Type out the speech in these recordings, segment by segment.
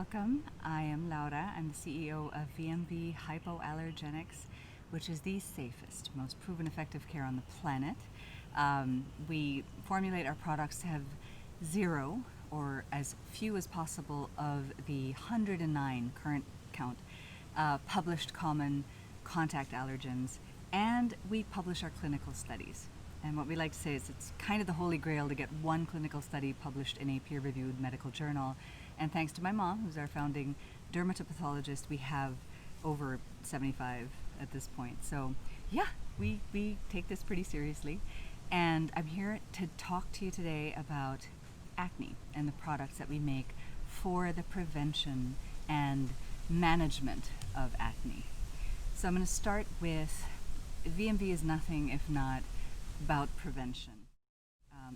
Welcome. I am Laura. I'm the CEO of VMV Hypoallergenics, which is the safest, most proven effective care on the planet. We formulate our products to have zero or as few as possible of the 109 current count published common contact allergens, and we publish our clinical studies. And what we like to say is it's kind of the holy grail to get one clinical study published in a peer-reviewed medical journal. And thanks to my mom, who's our founding dermatopathologist, we have over 75 at this point. So yeah, we take this pretty seriously. And I'm here to talk to you today about acne and the products that we make for the prevention and management of acne. So I'm going to start with VMV is nothing if not about prevention.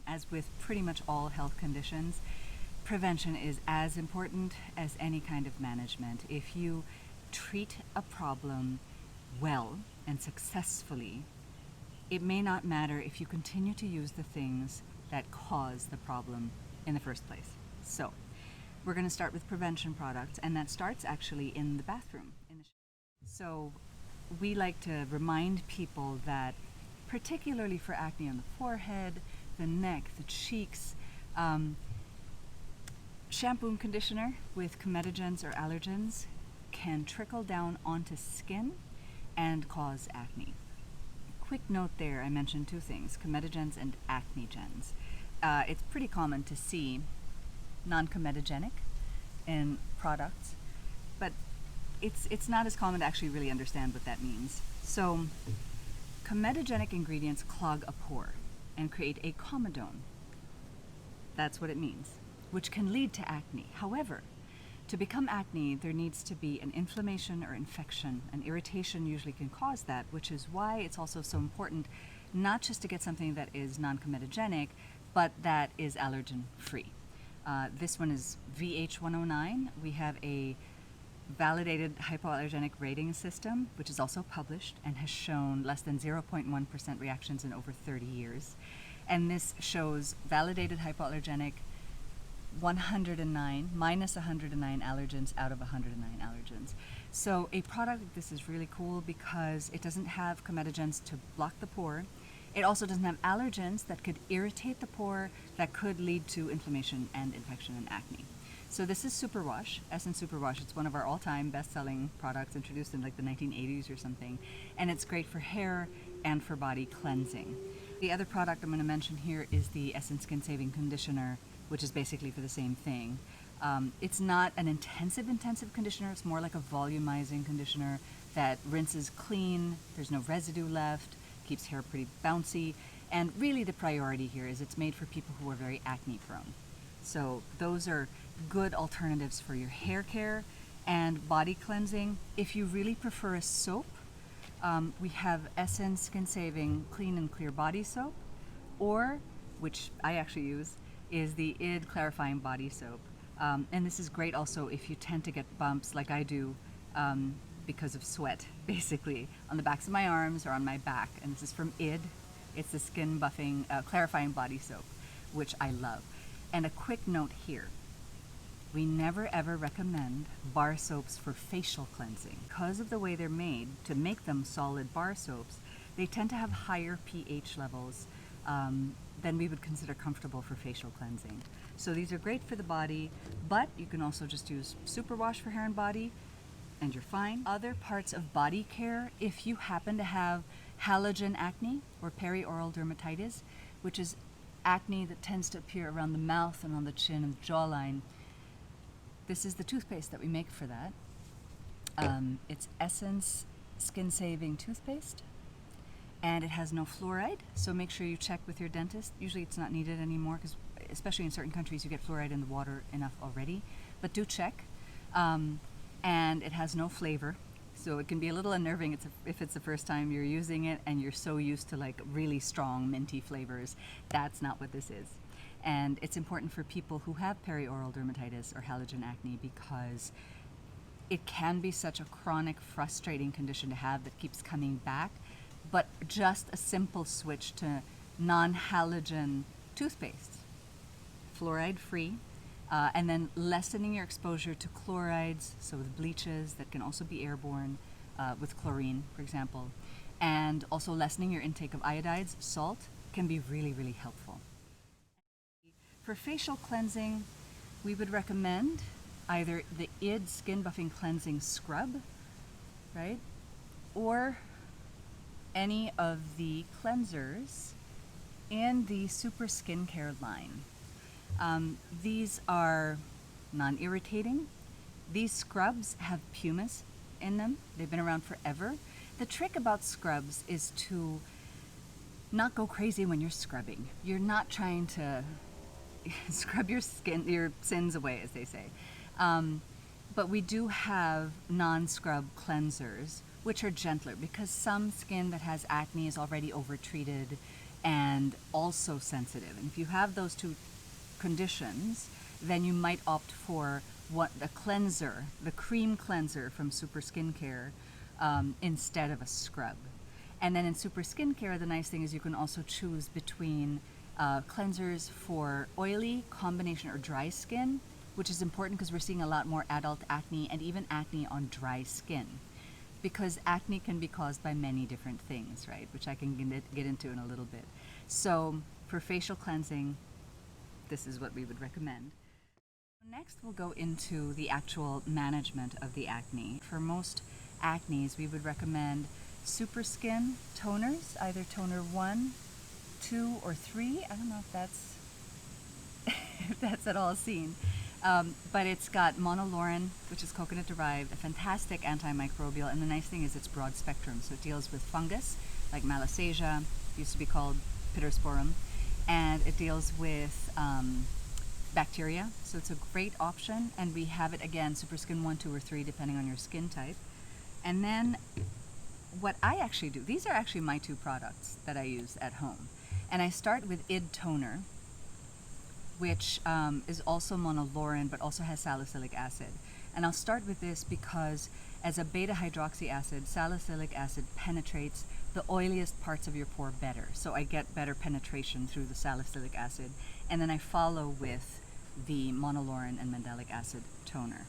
As with pretty much all health conditions, prevention is as important as any kind of management. If you treat a problem well and successfully, it may not matter if you continue to use the things that cause the problem in the first place. So we're going to start with prevention products, and that starts actually in the bathroom. So we like to remind people that particularly for acne on the forehead, the neck, the cheeks, shampoo and conditioner with comedogens or allergens can trickle down onto skin and cause acne. Quick note there, I mentioned two things, comedogens and acnegens. It's pretty common to see non-comedogenic in products, but it's not as common to actually really understand what that means. So comedogenic ingredients clog a pore and create a comedone. That's what it means, which can lead to acne. However, to become acne, there needs to be an inflammation or infection. An irritation usually can cause that, which is why it's also so important not just to get something that is non-comedogenic, but that is allergen-free. This one is VH109. We have a validated hypoallergenic rating system, which is also published and has shown less than 0.1% reactions in over 30 years. And this shows validated hypoallergenic 109, minus 109 allergens out of 109 allergens. So a product like this is really cool because it doesn't have comedogens to block the pore. It also doesn't have allergens that could irritate the pore that could lead to inflammation and infection and acne. So this is Superwash, Essence Superwash. It's one of our all-time best-selling products, introduced in like the 1980s or something. And it's great for hair and for body cleansing. The other product I'm going to mention here is the Essence Skin Saving Conditioner, which is basically for the same thing. It's not an intensive conditioner. It's more like a volumizing conditioner that rinses clean. There's no residue left, keeps hair pretty bouncy. And really the priority here is it's made for people who are very acne prone. So those are good alternatives for your hair care and body cleansing. If you really prefer a soap, we have Essence Skin Saving Clean and Clear Body Soap, or, which I actually use, is the ID Clarifying Body Soap. And this is great also if you tend to get bumps like I do because of sweat, basically, on the backs of my arms or on my back. And this is from ID. It's the Skin Buffing Clarifying Body Soap, which I love. And a quick note here. We never ever recommend bar soaps for facial cleansing. Because of the way they're made, to make them solid bar soaps, they tend to have higher pH levels than we would consider comfortable for facial cleansing. So these are great for the body, but you can also just use Superwash for hair and body, and you're fine. Other parts of body care, if you happen to have halogen acne or perioral dermatitis, which is acne that tends to appear around the mouth and on the chin and the jawline, this is the toothpaste that we make for that. It's Essence Skin Saving Toothpaste, and it has no fluoride, so make sure you check with your dentist. Usually it's not needed anymore, because especially in certain countries you get fluoride in the water enough already, but do check. And it has no flavor, so it can be a little unnerving if it's the first time you're using it and you're so used to like really strong minty flavors. That's not what this is. And it's important for people who have perioral dermatitis or halogen acne because it can be such a chronic, frustrating condition to have that keeps coming back. But just a simple switch to non-halogen toothpaste, fluoride-free, And then lessening your exposure to chlorides, so with bleaches that can also be airborne, with chlorine, for example. And also lessening your intake of iodides, salt, can be really, really helpful. For facial cleansing, we would recommend either the ID Skin Buffing Cleansing Scrub, right? Or any of the cleansers in the Super Skincare line. These are non-irritating. These scrubs have pumice in them. They've been around forever. The trick about scrubs is to not go crazy when you're scrubbing. You're not trying to scrub your sins away, as they say. But we do have non-scrub cleansers, which are gentler, because some skin that has acne is already overtreated and also sensitive. And if you have those two conditions, then you might opt for the cleanser, the cream cleanser from Super Skincare, instead of a scrub. And then in Super Skincare, the nice thing is you can also choose between cleansers for oily, combination, or dry skin, which is important because we're seeing a lot more adult acne and even acne on dry skin. Because acne can be caused by many different things, right? Which I can get into in a little bit. So for facial cleansing, this is what we would recommend. Next, we'll go into the actual management of the acne. For most acnes, we would recommend Super Skin toners, either toner 1, 2, or 3. I don't know if that's if that's at all seen. But it's got monolaurin, which is coconut derived, a fantastic antimicrobial, and the nice thing is it's broad spectrum, so it deals with fungus, like malassezia, used to be called pityrosporum, and it deals with bacteria, so it's a great option, and we have it again, Super Skin 1, 2, or 3, depending on your skin type. And then what I actually do, these are actually my two products that I use at home, and I start with ID Toner, which is also monolaurin but also has salicylic acid. And I'll start with this because as a beta hydroxy acid, salicylic acid penetrates the oiliest parts of your pore better. So I get better penetration through the salicylic acid. And then I follow with the monolaurin and mandelic acid toner.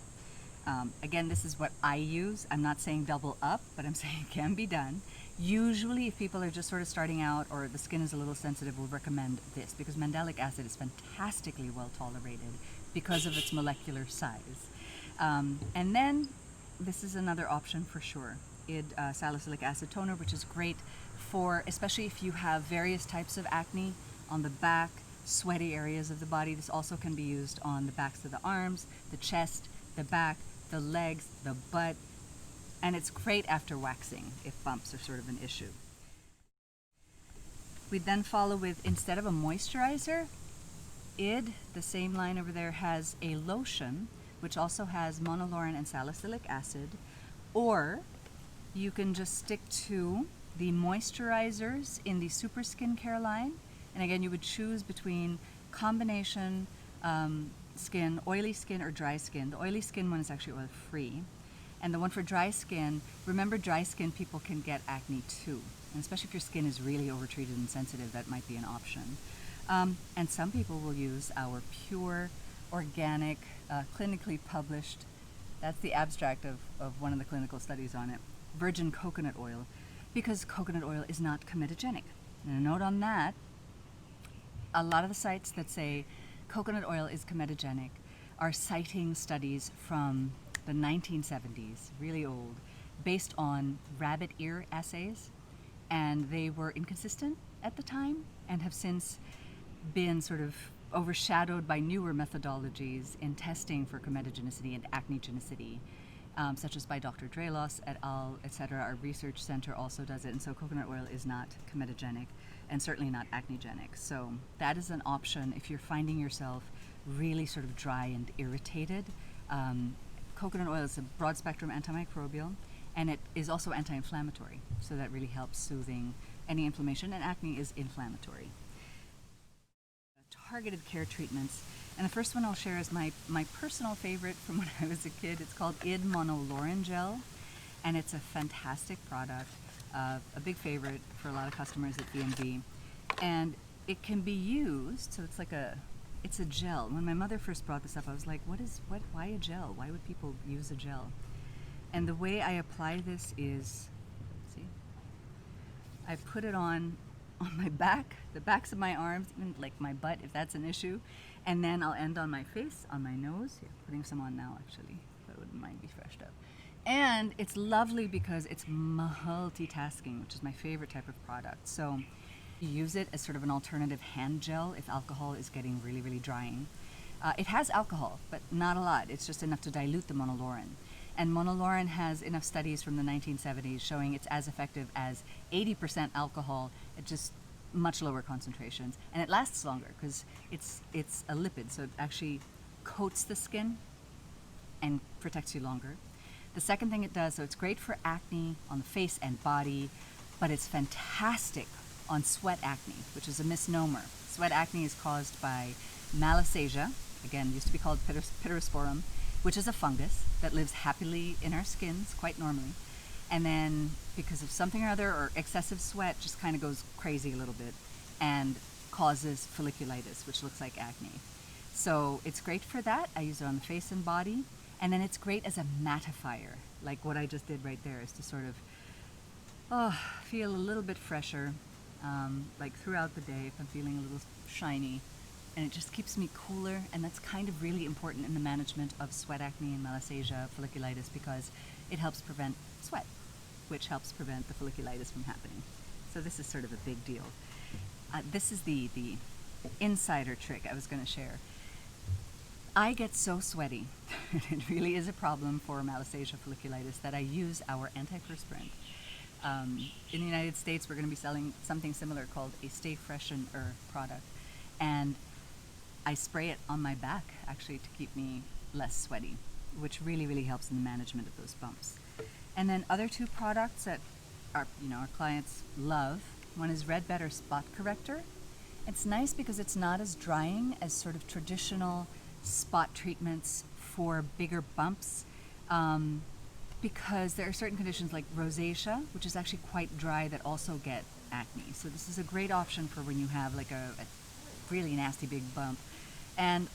Again, this is what I use. I'm not saying double up, but I'm saying it can be done. Usually, if people are just sort of starting out or the skin is a little sensitive, we'll recommend this because mandelic acid is fantastically well tolerated because of its molecular size. And then, this is another option for sure. ID salicylic acid toner, which is great for, especially if you have various types of acne on the back, sweaty areas of the body. This also can be used on the backs of the arms, the chest, the back, the legs, the butt, and it's great after waxing if bumps are sort of an issue. We then follow with, instead of a moisturizer, ID, the same line over there, has a lotion which also has monolaurin and salicylic acid, or you can just stick to the moisturizers in the Super Skincare line, and again you would choose between combination skin, oily skin or dry skin. The oily skin one is actually oil free. And the one for dry skin, remember dry skin people can get acne too. And especially if your skin is really overtreated and sensitive, that might be an option. And some people will use our pure, organic, clinically published, that's the abstract of one of the clinical studies on it, virgin coconut oil, because coconut oil is not comedogenic. And a note on that, a lot of the sites that say coconut oil is comedogenic are citing studies from the 1970s, really old, based on rabbit ear assays, and they were inconsistent at the time and have since been sort of overshadowed by newer methodologies in testing for comedogenicity and acnegenicity, such as by Dr. Drelos et al., etc. Our research center also does it, and so coconut oil is not comedogenic and certainly not acnegenic. So that is an option if you're finding yourself really sort of dry and irritated. Coconut oil is a broad spectrum antimicrobial, and it is also anti-inflammatory, so that really helps soothing any inflammation, and acne is inflammatory. Targeted care treatments, and the first one I'll share is my personal favorite from when I was a kid. It's called ID Monolaurin Gel, and it's a fantastic product, a big favorite for a lot of customers at VMV, and it can be used, so it's like it's a gel. When my mother first brought this up, I was like, why a gel? Why would people use a gel? And the way I apply this is, see, I put it on my back, the backs of my arms, even like my butt if that's an issue, and then I'll end on my face, on my nose. Here, putting some on now actually, if I wouldn't mind be freshed up. And it's lovely because it's multitasking, which is my favorite type of product. So you use it as sort of an alternative hand gel if alcohol is getting really, really drying. It has alcohol, but not a lot. It's just enough to dilute the monolaurin. And monolaurin has enough studies from the 1970s showing it's as effective as 80% alcohol at just much lower concentrations. And it lasts longer because it's a lipid, so it actually coats the skin and protects you longer. The second thing it does, so it's great for acne on the face and body, but it's fantastic on sweat acne, which is a misnomer. Sweat acne is caused by malassezia, again, used to be called pityrosporum, which is a fungus that lives happily in our skins quite normally. And then because of something or other or excessive sweat, just kind of goes crazy a little bit and causes folliculitis, which looks like acne. So it's great for that. I use it on the face and body. And then it's great as a mattifier, like what I just did right there, is to sort of feel a little bit fresher, like throughout the day if I'm feeling a little shiny. And it just keeps me cooler, and that's kind of really important in the management of sweat acne and malassezia, folliculitis, because it helps prevent sweat, which helps prevent the folliculitis from happening. So this is sort of a big deal. This is the insider trick I was going to share. I get so sweaty, it really is a problem for malassezia folliculitis, that I use our antiperspirant. In the United States, we're going to be selling something similar called a Stay Freshener product. And I spray it on my back, actually, to keep me less sweaty, which really, really helps in the management of those bumps. And then other two products that our clients love. One is Red Better Spot Corrector. It's nice because it's not as drying as sort of traditional spot treatments for bigger bumps, because there are certain conditions like rosacea, which is actually quite dry, that also get acne. So this is a great option for when you have like a really nasty big bump,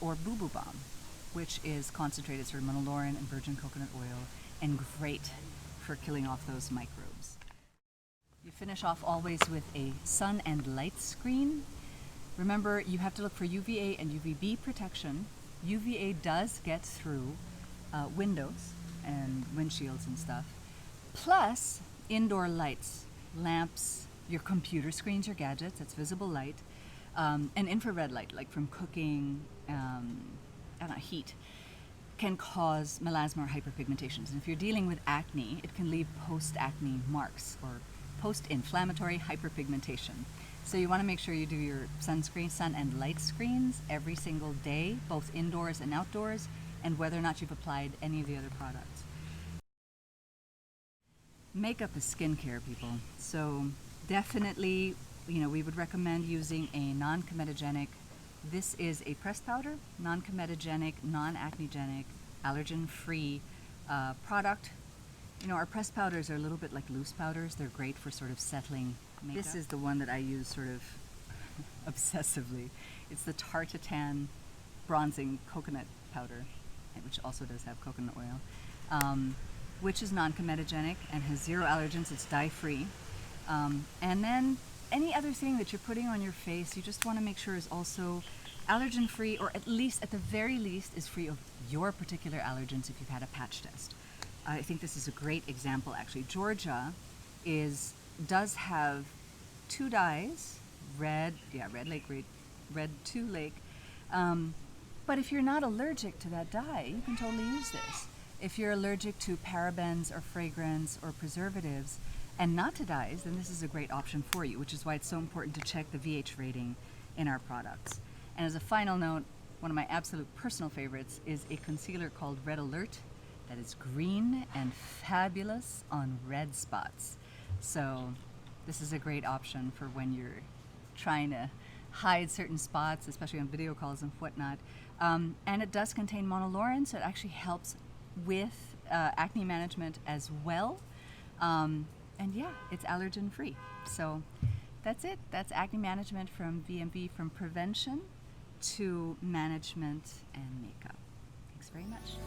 or Boo Boo Balm, which is concentrated sort of monolaurin and virgin coconut oil, and great for killing off those microbes. You finish off always with a sun and light screen. Remember, you have to look for UVA and UVB protection. UVA does get through windows and windshields and stuff, plus indoor lights, lamps, your computer screens, your gadgets, that's visible light, and infrared light, like from cooking, heat, can cause melasma or hyperpigmentations. And if you're dealing with acne, it can leave post-acne marks or post-inflammatory hyperpigmentation. So you want to make sure you do your sunscreen, sun and light screens every single day, both indoors and outdoors, and whether or not you've applied any of the other products. Makeup is skincare, people. So definitely, we would recommend using a non-comedogenic. This is a pressed powder, non-comedogenic, non-acnegenic, allergen-free product. Our pressed powders are a little bit like loose powders. They're great for sort of settling makeup. This is the one that I use sort of obsessively. It's the Tartatan Bronzing Coconut Powder, which also does have coconut oil, which is non-comedogenic and has 0 allergens. It's dye-free. And then any other thing that you're putting on your face, you just want to make sure is also allergen-free, or at the very least, is free of your particular allergens if you've had a patch test. I think this is a great example, actually. Georgia does have 2 dyes, red 2 lake. But if you're not allergic to that dye, you can totally use this. If you're allergic to parabens or fragrance or preservatives and not to dyes, then this is a great option for you, which is why it's so important to check the VH rating in our products. And as a final note, one of my absolute personal favorites is a concealer called Red Alert that is green and fabulous on red spots. So this is a great option for when you're trying to hide certain spots, especially on video calls and whatnot. And it does contain monolaurin, so it actually helps with acne management as well. And yeah, it's allergen free. So that's it. That's acne management from VMV, from prevention to management and makeup. Thanks very much.